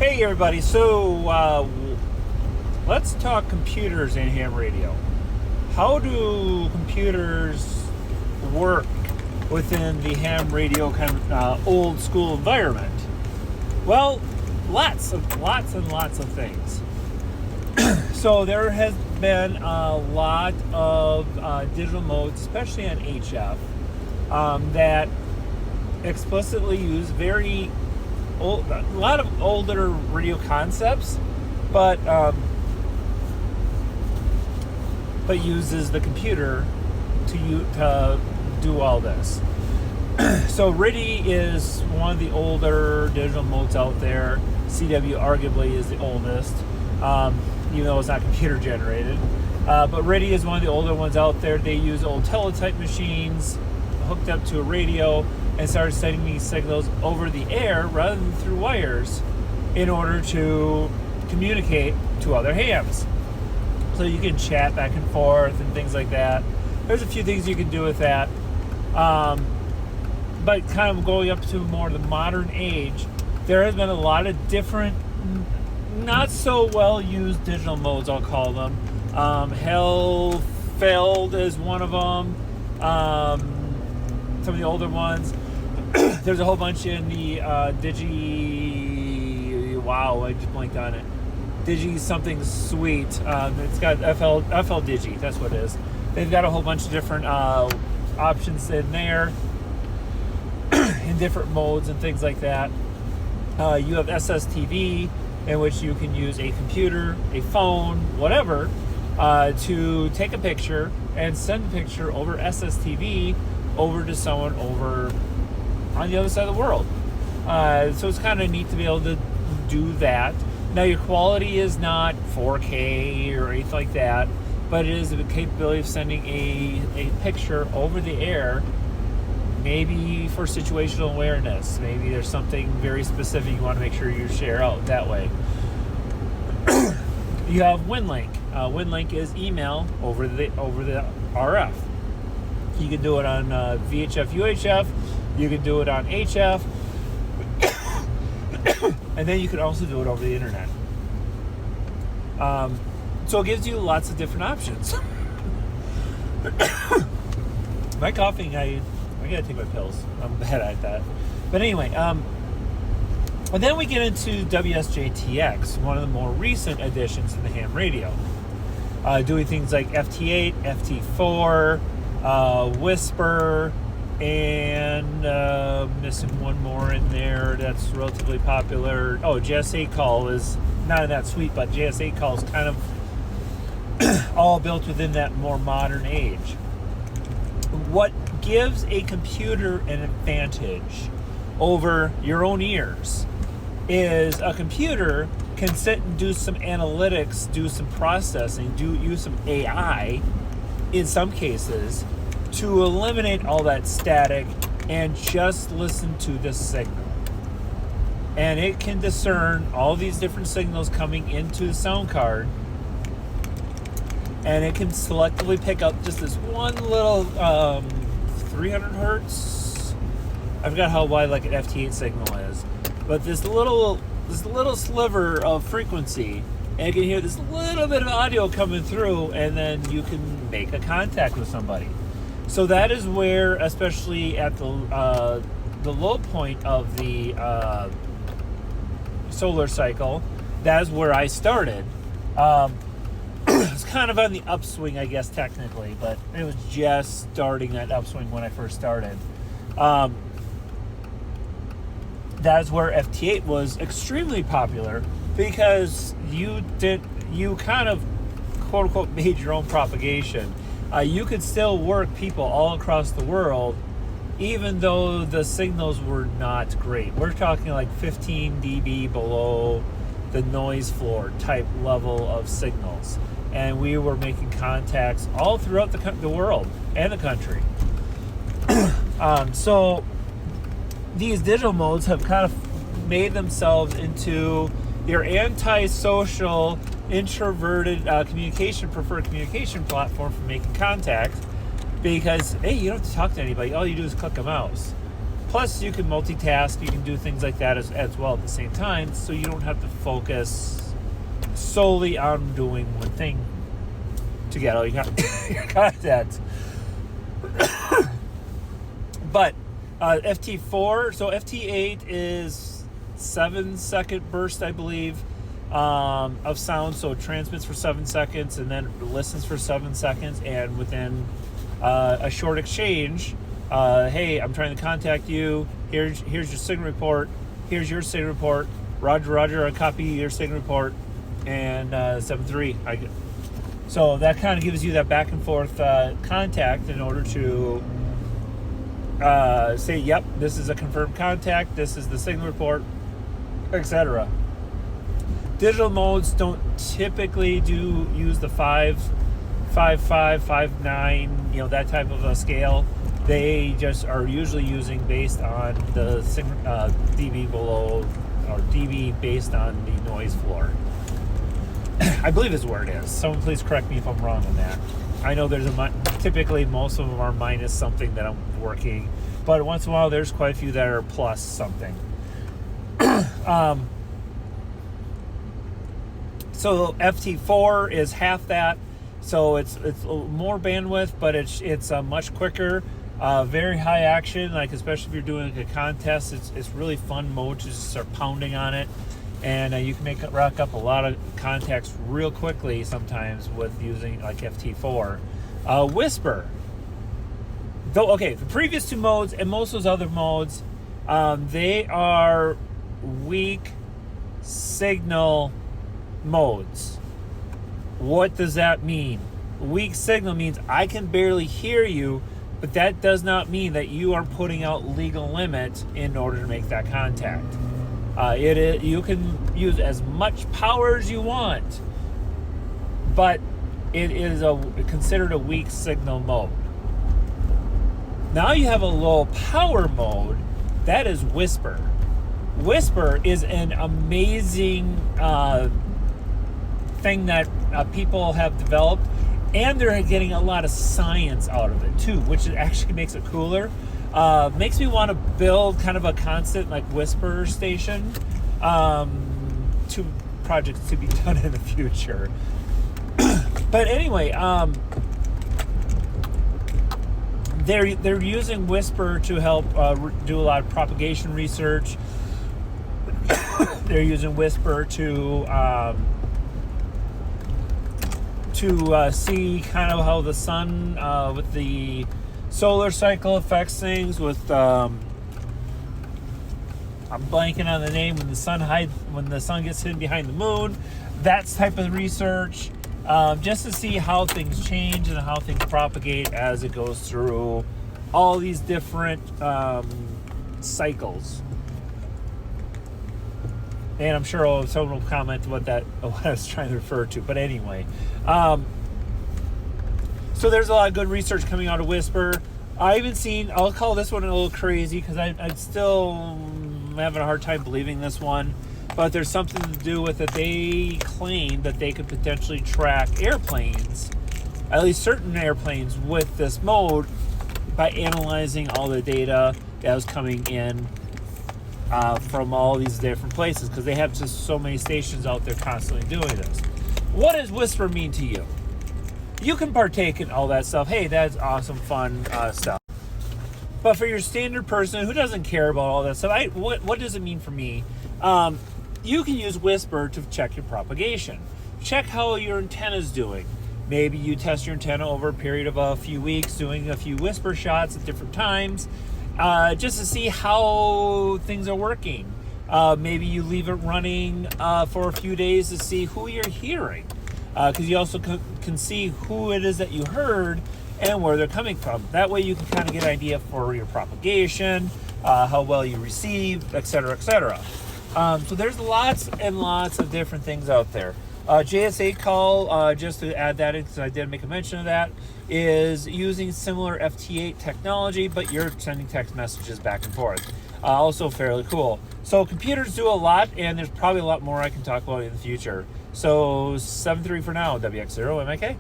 Hey everybody, let's talk computers in ham radio. How do computers work within the ham radio kind of old school environment? Well, lots and lots of things. So there has been a lot of digital modes, especially on HF, that explicitly use a lot of older radio concepts, but uses the computer to do all this. So RTTY is one of the older digital modes out there. CW arguably is the oldest, even though it's not computer generated. But RTTY is one of the older ones out there. They use old teletype machines hooked up to a radio and started sending these signals over the air rather than through wires in order to communicate to other hams. So you can chat back and forth and things like that. There's a few things you can do with that. But kind of going up to more the modern age, there has been a lot of different, not so well used digital modes, I'll call them. Hellfeld is one of them. Some of the older ones. There's a whole bunch in the wow, I just blanked on it. Digi something sweet. It's got FL Digi, that's what it is. They've got a whole bunch of different options in there in different modes and things like that. You have SSTV, in which you can use a computer, a phone, whatever, to take a picture and send the picture over SSTV over to someone over on the other side of the world. So it's kind of neat to be able to do that. Now your quality is not 4K or anything like that, but it is the capability of sending a picture over the air, maybe for situational awareness. Maybe there's something very specific you want to make sure you share out that way. You have WinLink. WinLink is email over the RF. You can do it on VHF, UHF. You can do it on HF. And then you can also do it over the internet. So it gives you lots of different options. My coughing, I gotta take my pills. I'm bad at that. But anyway, and then we get into WSJTX, one of the more recent additions in the ham radio. Doing things like FT8, FT4, Whisper, and missing one more in there that's relatively popular. Oh, JS8 call is not in that suite, but JS8 call is kind of all built within that more modern age. What gives a computer an advantage over your own ears is a computer can sit and do some analytics, do some processing, use some AI in some cases to eliminate all that static and just listen to the signal. And it can discern all these different signals coming into the sound card, and it can selectively pick up just this one little 300 hertz. I forgot how wide like an FT8 signal is, but this little sliver of frequency, and you can hear this little bit of audio coming through, and then you can make a contact with somebody. So that is where, especially at the low point of the solar cycle, that is where I started. It's kind of on the upswing, I guess, technically, but it was just starting that upswing when I first started. That's where FT8 was extremely popular because you kind of, quote unquote, made your own propagation. You could still work people all across the world, even though the signals were not great. We're talking like 15 dB below the noise floor type level of signals. And we were making contacts all throughout the world and the country. So these digital modes have kind of made themselves into your anti-social, introverted preferred communication platform for making contact, because hey, you don't have to talk to anybody. All you do is click a mouse. Plus, you can multitask. You can do things like that as well at the same time, so you don't have to focus solely on doing one thing to get all your content. But FT4, so FT8 is 7-second burst, I believe, of sound. So it transmits for 7 seconds and then listens for 7 seconds. And within a short exchange, hey, I'm trying to contact you. Here's your signal report. Here's your signal report. Roger, I copy your signal report. And 7.3. So that kind of gives you that back and forth contact in order to say, yep, this is a confirmed contact, this is the signal report, etc. Digital modes don't typically use the 5.9, that type of a scale. They just are usually using based on the dB below, or dB based on the noise floor. I believe is where it is. Someone please correct me if I'm wrong on that. I know there's typically most of them are minus something that I'm working, but once in a while there's quite a few that are plus something. So FT4 is half that, so it's more bandwidth, but it's much quicker, very high action. Like especially if you're doing a contest, it's really fun mode to just start pounding on it. And you can rack up a lot of contacts real quickly sometimes with using like FT4. Whisper. Though, okay, the previous two modes and most of those other modes, they are weak signal modes. What does that mean? Weak signal means I can barely hear you, but that does not mean that you are putting out legal limit in order to make that contact. You can use as much power as you want, but it is considered a weak signal mode. Now you have a low power mode, that is Whisper. Whisper is an amazing thing that people have developed, and they're getting a lot of science out of it too, which actually makes it cooler. Makes me want to build kind of a constant like Whisper station. Two projects to be done in the future. But anyway, they're using Whisper to help do a lot of propagation research. They're using Whisper to see kind of how the sun with the solar cycle affects things. With I'm blanking on the name, when the sun gets hidden behind the moon, that type of research, just to see how things change and how things propagate as it goes through all these different cycles. And I'm sure someone will comment what I was trying to refer to. But anyway, so there's a lot of good research coming out of Whisper. I even seen, I'll call this one a little crazy because I'm still having a hard time believing this one. But there's something to do with it. They claim that they could potentially track airplanes, at least certain airplanes, with this mode by analyzing all the data that was coming in from all these different places, because they have just so many stations out there constantly doing this. What does Whisper mean to you? You can partake in all that stuff. Hey, that's awesome, fun stuff. But for your standard person who doesn't care about all that stuff, what does it mean for me? You can use Whisper to check your propagation. Check how your antenna is doing. Maybe you test your antenna over a period of a few weeks, doing a few Whisper shots at different times, just to see how things are working. Maybe you leave it running for a few days to see who you're hearing, because you also can see who it is that you heard and where they're coming from. That way you can kind of get an idea for your propagation, how well you receive, etc., etc. So there's lots and lots of different things out there. JS8 call, just to add that in because I did make a mention of that, is using similar FT8 technology, but you're sending text messages back and forth. Also fairly cool. So computers do a lot, and there's probably a lot more I can talk about in the future. So 7.3 for now, WX0 MIK.